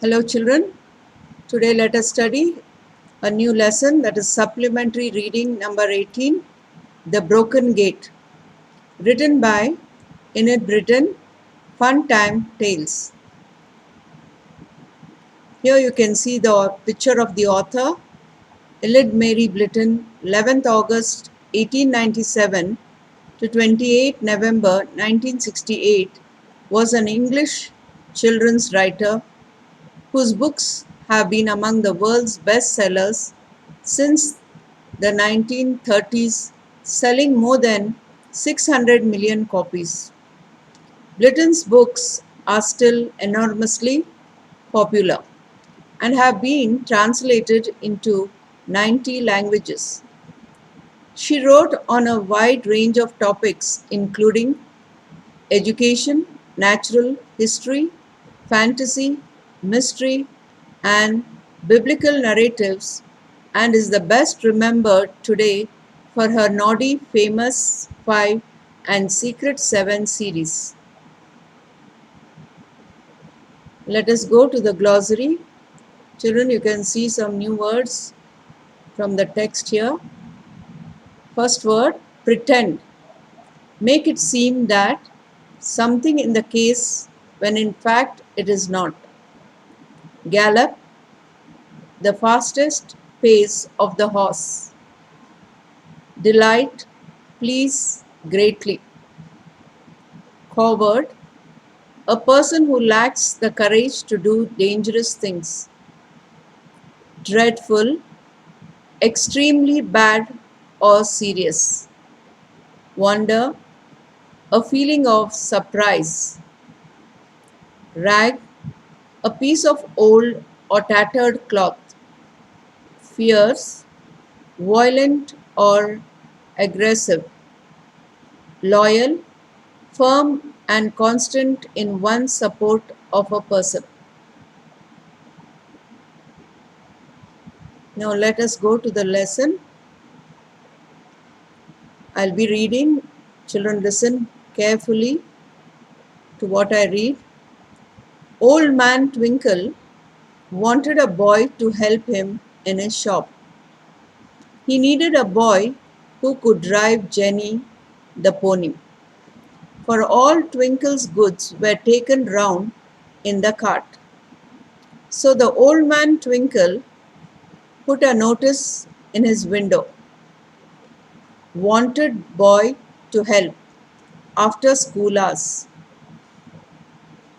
Hello children, today let us study a new lesson, that is supplementary reading number 18, The Broken Gate, written by Enid Britton, Fun Time Tales. Here you can see the picture of the author, Enid Mary Britton, 11th August 1897 to 28 November 1968, was an English children's writer whose books have been among the world's best sellers since the 1930s, selling more than 600 million copies. Britton's books are still enormously popular and have been translated into 90 languages. She wrote on a wide range of topics, including education, natural history, fantasy, mystery, and biblical narratives, and is the best remembered today for her Noddy Famous 5 and Secret 7 series. Let us go to the glossary. Children, you can see some new words from the text here. First word, pretend. Make it seem that something in the case when in fact it is not. Gallop, the fastest pace of the horse. Delight, please greatly. Coward, a person who lacks the courage to do dangerous things. Dreadful, extremely bad or serious. Wonder, a feeling of surprise. Rag, a piece of old or tattered cloth. Fierce, violent or aggressive. Loyal, firm and constant in one's support of a person. Now let us go to the lesson. I'll be reading. Children, listen carefully to what I read. Old Man Twinkle wanted a boy to help him in his shop. He needed a boy who could drive Jenny the pony, for all Twinkle's goods were taken round in the cart. So the old man Twinkle put a notice in his window. Wanted boy to help after school hours.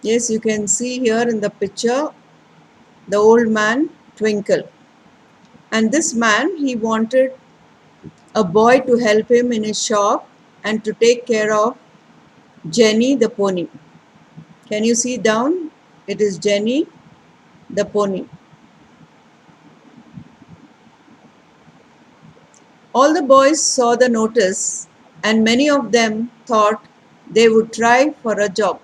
Yes, you can see here in the picture the old man Twinkle. And this man, he wanted a boy to help him in his shop and to take care of Jenny the pony. Can you see down? It is Jenny the pony. All the boys saw the notice and many of them thought they would try for a job.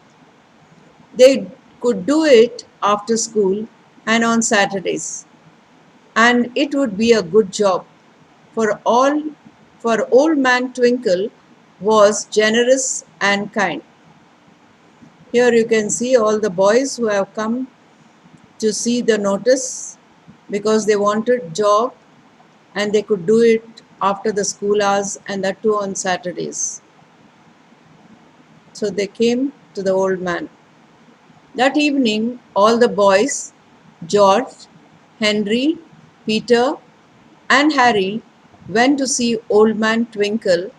They could do it after school and on Saturdays, and it would be a good job. For all, for old man Twinkle was generous and kind. Here you can see all the boys who have come to see the notice because they wanted job and they could do it after the school hours and that too on Saturdays. So they came to the old man. That evening, all the boys, George, Henry, Peter, and Harry, went to see Old Man Twinkle.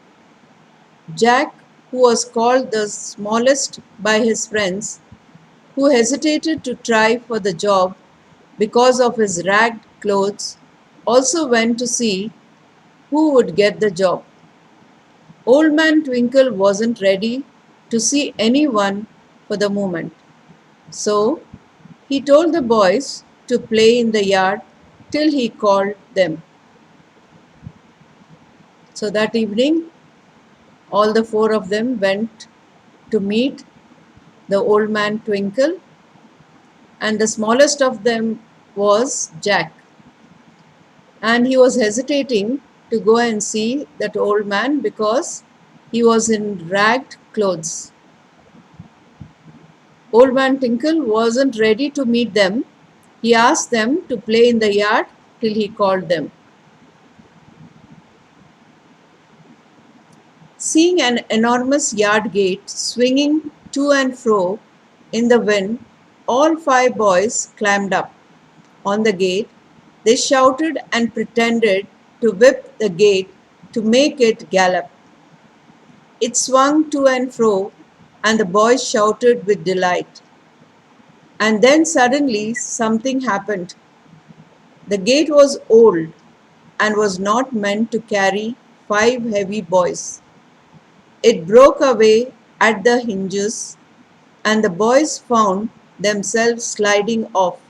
Jack, who was called the smallest by his friends, who hesitated to try for the job because of his ragged clothes, also went to see who would get the job. Old Man Twinkle wasn't ready to see anyone for the moment. So he told the boys to play in the yard till he called them. So that evening, all the four of them went to meet the old man Twinkle, and the smallest of them was Jack. And he was hesitating to go and see that old man because he was in ragged clothes. Old man Twinkle wasn't ready to meet them He asked them to play in the yard till he called them. Seeing an enormous yard gate swinging to and fro in the wind, all 5 boys climbed up on the gate. They shouted and pretended to whip the gate to make it gallop. It swung to and fro, and the boys shouted with delight. And then suddenly something happened. The gate was old and was not meant to carry 5 heavy boys. It broke away at the hinges, and the boys found themselves sliding off.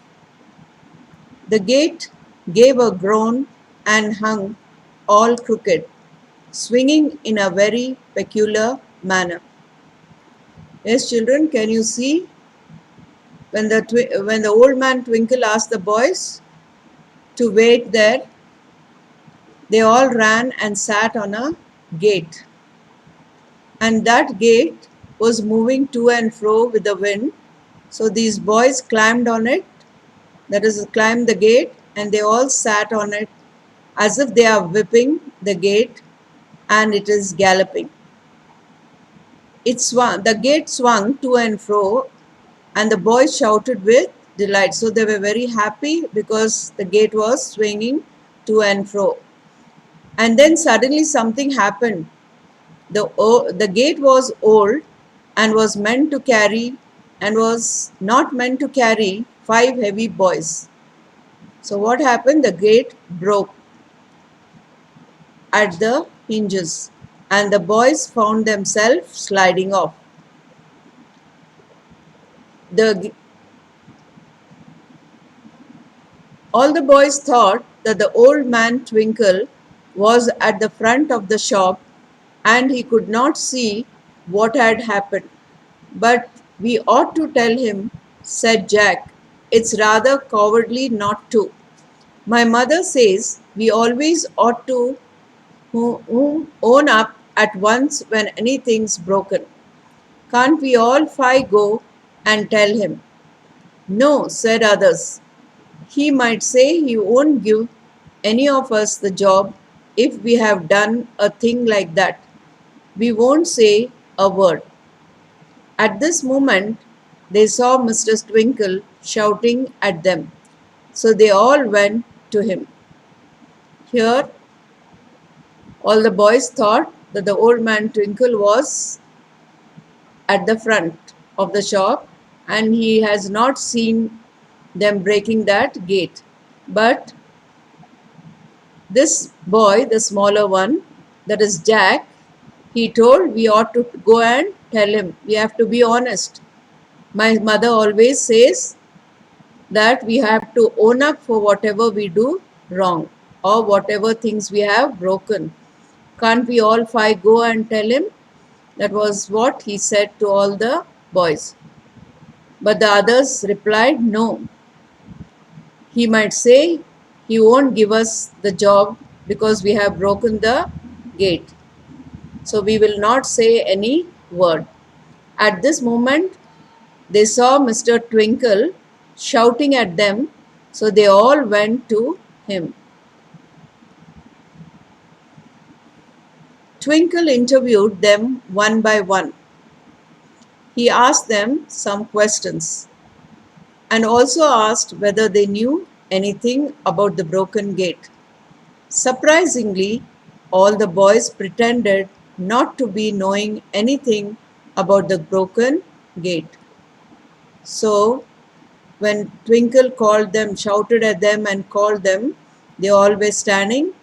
The gate gave a groan and hung all crooked, swinging in a very peculiar manner. Yes, children, can you see when the old man Twinkle asked the boys to wait there, they all ran and sat on a gate. And that gate was moving to and fro with the wind. So these boys climbed on it, that is, climbed the gate, and they all sat on it as if they are whipping the gate and it is galloping. The gate swung to and fro, and the boys shouted with delight. So they were very happy because the gate was swinging to and fro. And then suddenly something happened. The gate was old and was meant to carry and was not meant to carry 5 heavy boys. So what happened? The gate broke at the hinges and the boys found themselves sliding off. The All the boys thought that the old man Twinkle was at the front of the shop and he could not see what had happened. But we ought to tell him, said Jack. It's rather cowardly not to. My mother says we always ought to own up at once when anything's broken. Can't we all 5 go and tell him? No, said others. He might say he won't give any of us the job if we have done a thing like that. We won't say a word. At this moment, they saw Mr. Twinkle shouting at them, so they all went to him. Here, all the boys thought that the old man Twinkle was at the front of the shop and he has not seen them breaking that gate. But this boy, the smaller one, that is Jack, he told we ought to go and tell him. We have to be honest. My mother always says that we have to own up for whatever we do wrong or whatever things we have broken. Can't we all 5 go and tell him? That was what he said to all the boys. But the others replied, no. He might say he won't give us the job because we have broken the gate. So we will not say any word. At this moment, they saw Mr. Twinkle shouting at them, so they all went to him. Twinkle interviewed them one by one. He asked them some questions and also asked whether they knew anything about the broken gate. Surprisingly, all the boys pretended not to be knowing anything about the broken gate. So, when Twinkle called them, shouted at them, and called them, they all were standing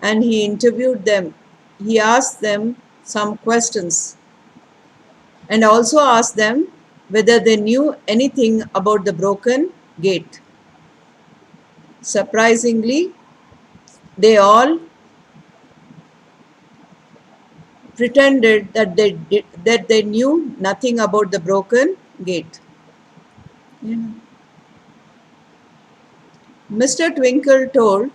and he interviewed them. He asked them some questions and also asked them whether they knew anything about the broken gate. Surprisingly, they all pretended that they knew nothing about the broken gate. Mr. Twinkle told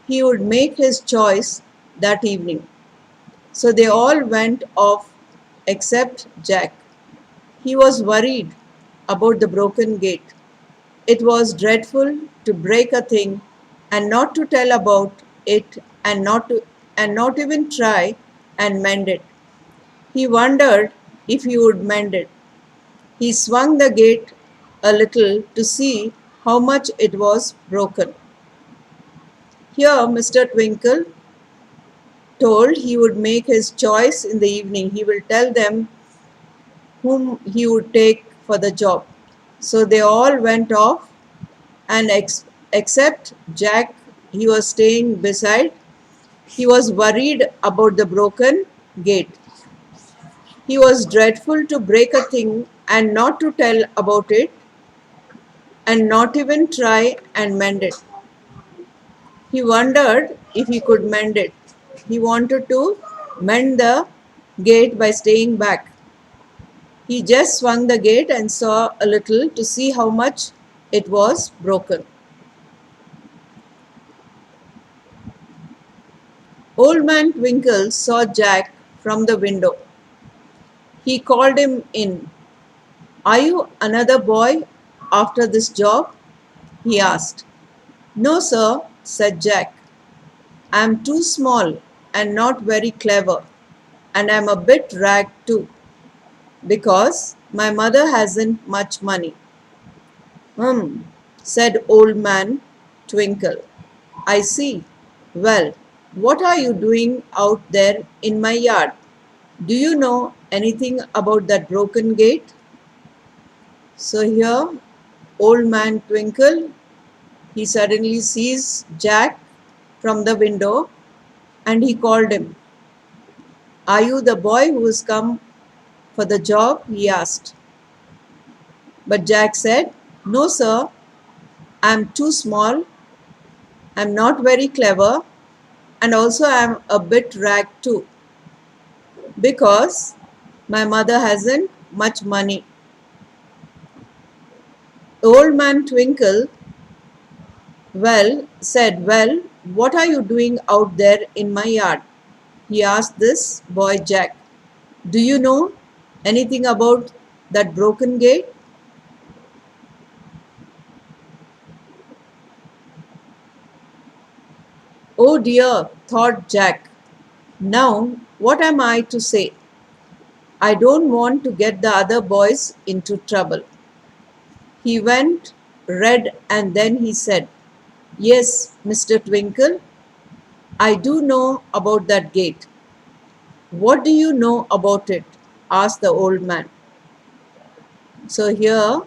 he would make his choice that evening. So they all went off except Jack. He was worried about the broken gate. It was dreadful to break a thing and not to tell about it and not even try and mend it. He wondered if he would mend it. He swung the gate a little to see how much it was broken. Here Mr. Twinkle told he would make his choice in the evening. He will tell them whom he would take for the job. So they all went off, and except Jack, he was staying beside. He was worried about the broken gate. He was dreadful to break a thing and not to tell about it and not even try and mend it. He wondered if he could mend it. He wanted to mend the gate by staying back. He just swung the gate and saw a little to see how much it was broken. Old Man Twinkle saw Jack from the window. He called him in. Are you another boy after this job? He asked. No, sir, said Jack. I am too small and not very clever, and I am a bit ragged too, because my mother hasn't much money. Said Old Man Twinkle. I see. Well, what are you doing out there in my yard? Do you know anything about that broken gate? So here, Old Man Twinkle, he suddenly sees Jack from the window and he called him. Are you the boy who has come for the job? He asked. But Jack said, no, sir, I'm too small, I'm not very clever, and also I'm a bit ragged too, because my mother hasn't much money. Old Man Twinkle well, what are you doing out there in my yard? He asked this boy Jack. Do you know anything about that broken gate? Oh dear, thought Jack. Now, what am I to say? I don't want to get the other boys into trouble. He went red and then he said, yes, Mr. Twinkle, I do know about that gate. What do you know about it? Asked the old man. So here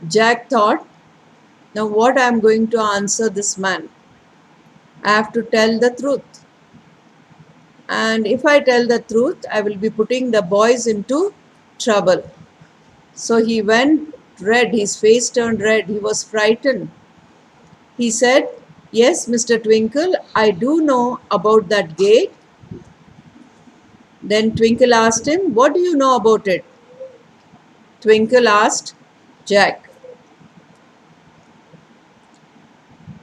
Jack thought, now what I am going to answer this man? I have to tell the truth. And if I tell the truth, I will be putting the boys into trouble. So he went red, his face turned red, he was frightened. He said, yes, Mr. Twinkle, I do know about that gate. Then Twinkle asked him, what do you know about it? Twinkle asked Jack.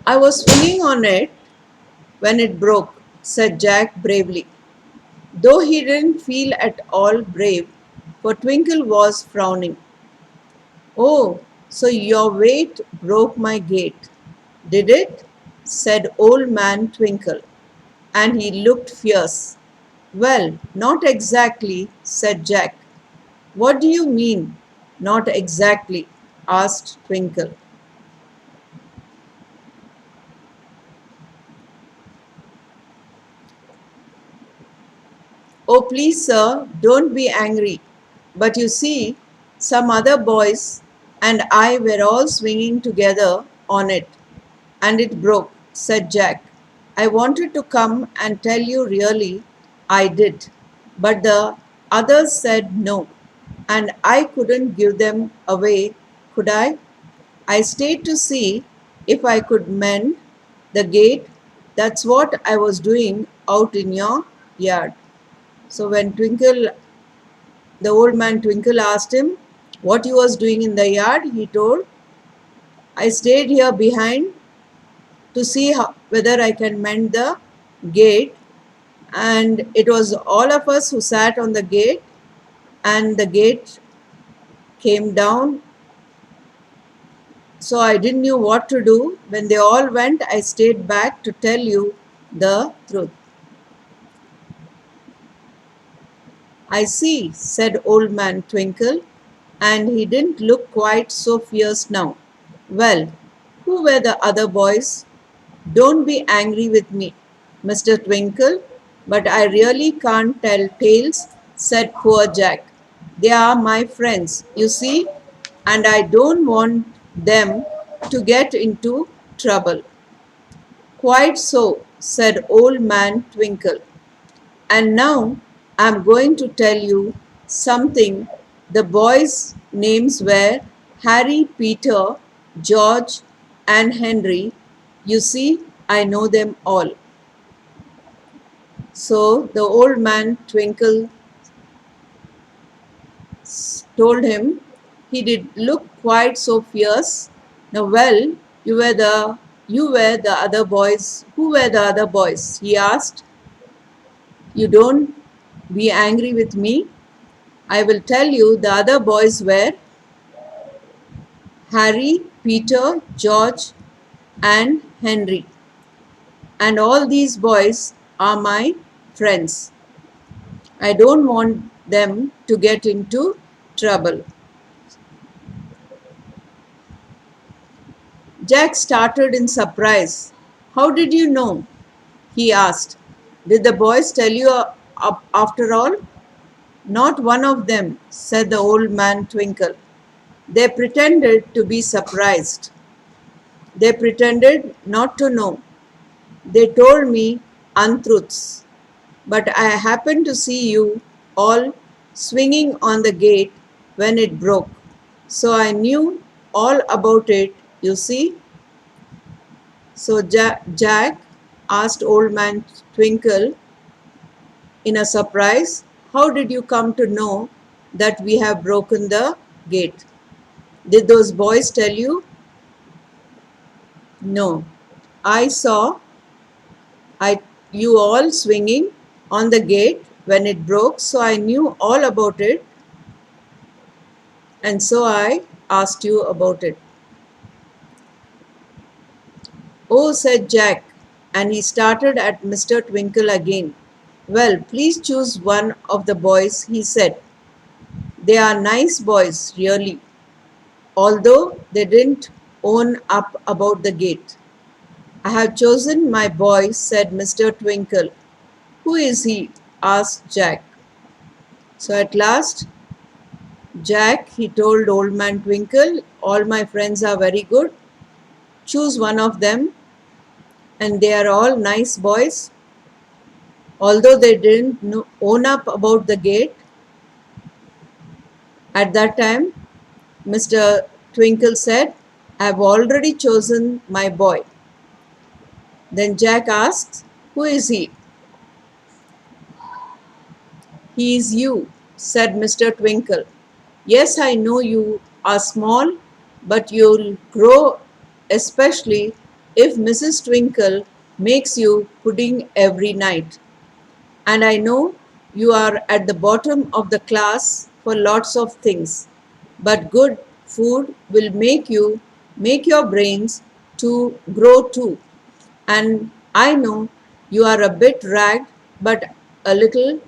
I was swinging on it when it broke, said Jack bravely. Though he didn't feel at all brave, for Twinkle was frowning. Oh, so your weight broke my gate, did it? Said Old Man Twinkle, and he looked fierce. Well, not exactly, said Jack. What do you mean, not exactly? Asked Twinkle. Oh, please, sir, don't be angry. But you see, some other boys and I were all swinging together on it, and it broke, said Jack. I wanted to come and tell you really, I did. But the others said no, and I couldn't give them away, could I? I stayed to see if I could mend the gate. That's what I was doing out in your yard. So when the old man Twinkle asked him what he was doing in the yard, he told, I stayed here behind to see whether I can mend the gate. And it was all of us who sat on the gate, and the gate came down So I didn't know what to do. When they all went, I stayed back to tell you the truth. I see, said Old Man Twinkle, and he didn't look quite so fierce now. Well, who were the other boys? Don't be angry with me, Mr. Twinkle, but I really can't tell tales, said poor Jack. They are my friends, you see, and I don't want them to get into trouble. Quite so, said Old Man Twinkle. And now I'm going to tell you something. The boys' names were Harry, Peter, George, and Henry. You see, I know them all. So the old man Twinkle told him he did look quite so fierce. Now, well, you were the other boys. Who were the other boys? He asked. You don't be angry with me. I will tell you the other boys were Harry, Peter, George, and Henry. And all these boys are my friends. I don't want them to get into trouble. Jack started in surprise. How did you know? He asked. Did the boys tell you after all? Not one of them, said the old man Twinkle. They pretended to be surprised. They pretended not to know. They told me untruths. But I happened to see you all swinging on the gate when it broke. So I knew all about it, you see. So Jack asked Old Man Twinkle in a surprise, how did you come to know that we have broken the gate? Did those boys tell you? No. I saw I you all swinging on the gate when it broke, so I knew all about it, and so I asked you about it. Oh, said Jack, and he started at Mr. Twinkle again. Well, please choose one of the boys, he said. They are nice boys, really, although they didn't own up about the gate. I have chosen my boy, said Mr. Twinkle. Who is he? Asked Jack. So at last, Jack, he told Old Man Twinkle, all my friends are very good. Choose one of them, and they are all nice boys. Although they didn't own up about the gate, at that time, Mr. Twinkle said, I have already chosen my boy. Then Jack asked, who is he? He is you, said Mr. Twinkle. Yes, I know you are small, but you'll grow, especially if Mrs. Twinkle makes you pudding every night. And I know you are at the bottom of the class for lots of things, but good food will make your brains to grow too. And I know you are a bit ragged, but a little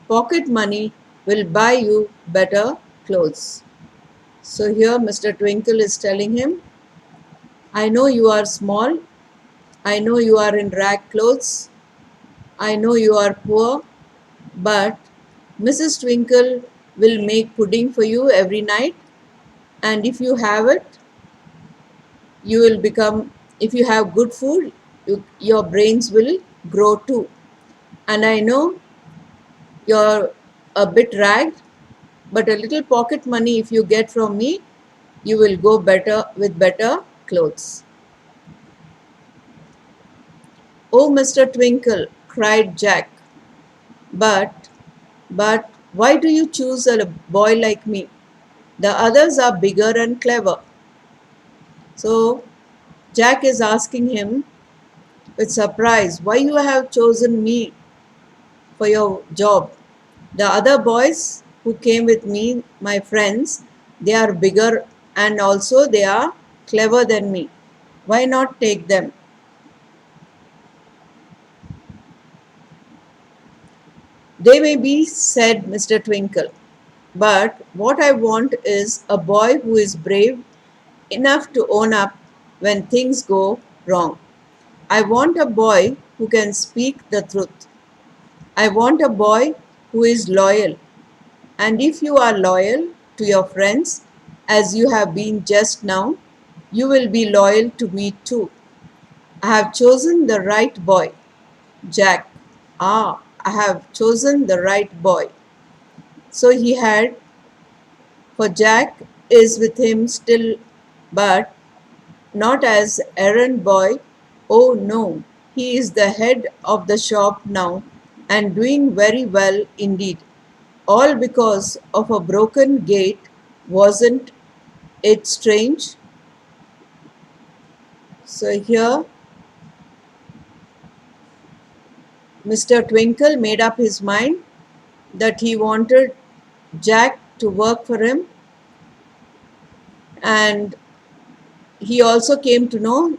pocket money will buy you better clothes. So here Mr. Twinkle is telling him, I know you are small, I know you are in rag clothes, I know you are poor, but Mrs. Twinkle will make pudding for you every night, and if you have it, you will become, if you have good food, your brains will grow too. And I know you're a bit ragged, but a little pocket money if you get from me, you will go better with better clothes. Oh, Mr. Twinkle, cried Jack, but, but why do you choose a boy like me? The others are bigger and clever. So Jack is asking him with surprise why you have chosen me for your job. The other boys who came with me, my friends, they are bigger and also they are clever than me. Why not take them? They may be, said Mr. Twinkle, but what I want is a boy who is brave enough to own up when things go wrong. I want a boy who can speak the truth. I want a boy who is loyal. And if you are loyal to your friends, as you have been just now, you will be loyal to me too. I have chosen the right boy, Jack. Ah, I have chosen the right boy. So he had, for Jack is with him still, but not as errand boy. Oh no, he is the head of the shop now and doing very well indeed. All because of a broken gate. Wasn't it strange? So here Mr. Twinkle made up his mind that he wanted Jack to work for him, and he also came to know,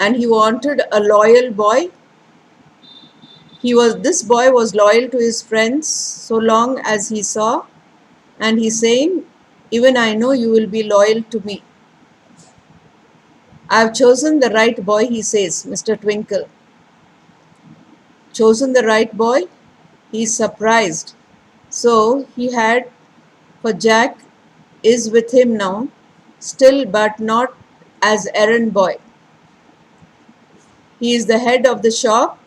and he wanted a loyal boy. This boy was loyal to his friends so long as he saw, and he's saying, even I know you will be loyal to me. I've chosen the right boy, he says, Mr. Twinkle. Chosen the right boy? He's surprised. So he had, for Jack is with him now, still but not as errand boy. He is the head of the shop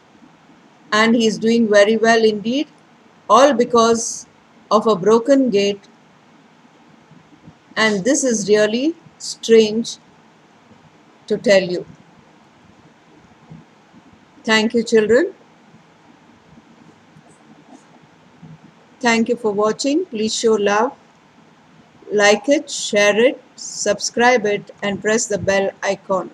and he is doing very well indeed, all because of a broken gate. And this is really strange to tell you. Thank you, children. Thank you for watching. Please show love, like it, share it, subscribe it, and press the bell icon.